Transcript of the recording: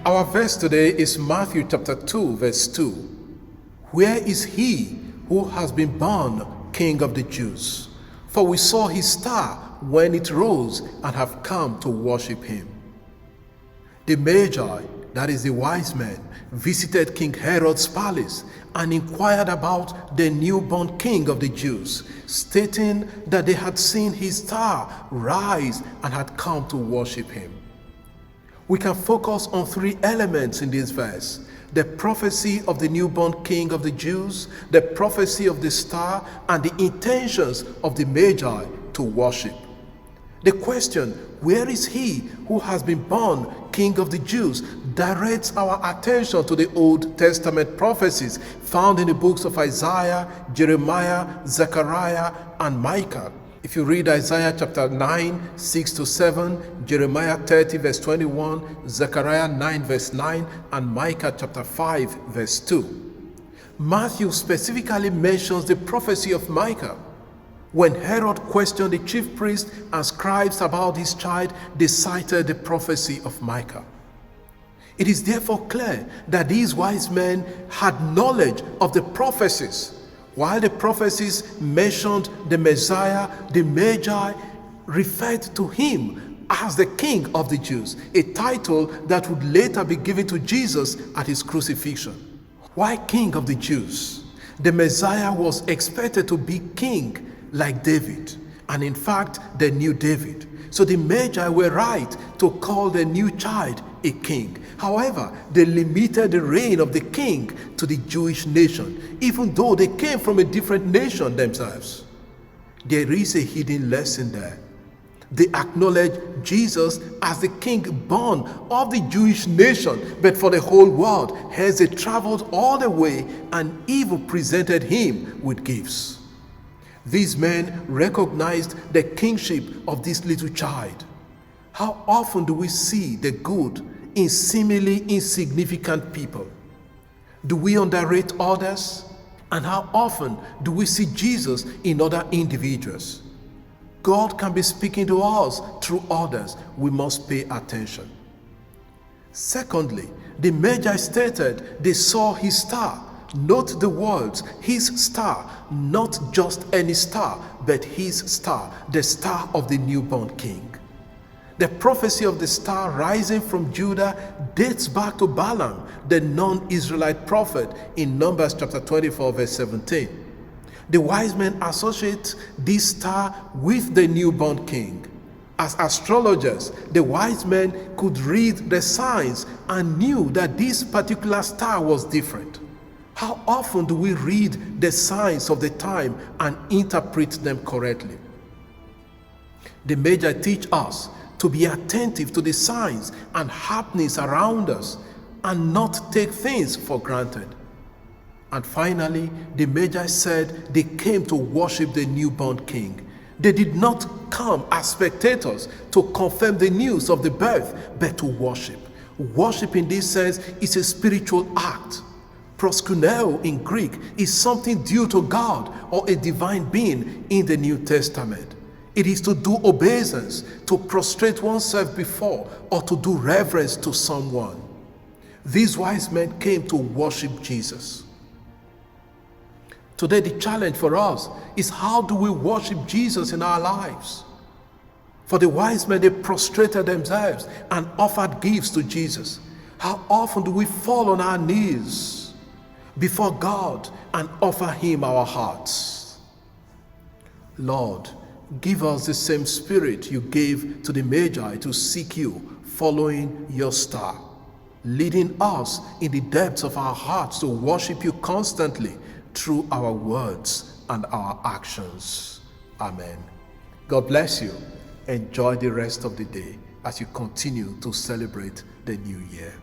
Our verse today is Matthew chapter 2, verse 2. Where is he who has been born King of the Jews? For we saw his star when it rose and have come to worship him. The Magi, that is the wise men, visited King Herod's palace and inquired about the newborn King of the Jews, stating that they had seen his star rise and had come to worship him. We can focus on three elements in this verse: the prophecy of the newborn King of the Jews, the prophecy of the star, and the intentions of the Magi to worship. The question, where is he who has been born King of the Jews, directs our attention to the Old Testament prophecies found in the books of Isaiah, Jeremiah, Zechariah, and Micah. If you read Isaiah chapter 9, 6-7, Jeremiah 30 verse 21, Zechariah 9 verse 9, and Micah chapter 5 verse 2. Matthew specifically mentions the prophecy of Micah. When Herod questioned the chief priests and scribes about his child, they cited the prophecy of Micah. It is therefore clear that these wise men had knowledge of the prophecies. While the prophecies mentioned the Messiah, the Magi referred to him as the King of the Jews, a title that would later be given to Jesus at his crucifixion. Why King of the Jews? The Messiah was expected to be king like David, and in fact, the new David. So the Magi were right to call the new child a king. However, they limited the reign of the king to the Jewish nation, even though they came from a different nation themselves. There is a hidden lesson there. They acknowledge Jesus as the king born of the Jewish nation, but for the whole world. Hence they traveled all the way and even presented him with gifts. These men recognized the kingship of this little child. How often do we see the good in seemingly insignificant people? Do we underrate others? And how often do we see Jesus in other individuals? God can be speaking to us through others. We must pay attention. Secondly, the Magi stated they saw his star. Note the words, his star, not just any star, but his star, the star of the newborn king. The prophecy of the star rising from Judah dates back to Balaam, the non-Israelite prophet, in Numbers chapter 24 verse 17. The wise men associate this star with the newborn king. As astrologers, the wise men could read the signs and knew that this particular star was different. How often do we read the signs of the time and interpret them correctly? The Magi teach us to be attentive to the signs and happenings around us and not take things for granted. And finally, the Magi said they came to worship the newborn king. They did not come as spectators to confirm the news of the birth, but to worship. Worship in this sense is a spiritual act. Proskuneo in Greek is something due to God or a divine being in the New Testament. It is to do obeisance, to prostrate oneself before, or to do reverence to someone. These wise men came to worship Jesus. Today the challenge for us is, how do we worship Jesus in our lives? For the wise men, they prostrated themselves and offered gifts to Jesus. How often do we fall on our knees before God and offer him our hearts? Lord, give us the same spirit you gave to the Magi to seek you, following your star, leading us in the depths of our hearts to worship you constantly through our words and our actions. Amen. God bless you. Enjoy the rest of the day as you continue to celebrate the new year.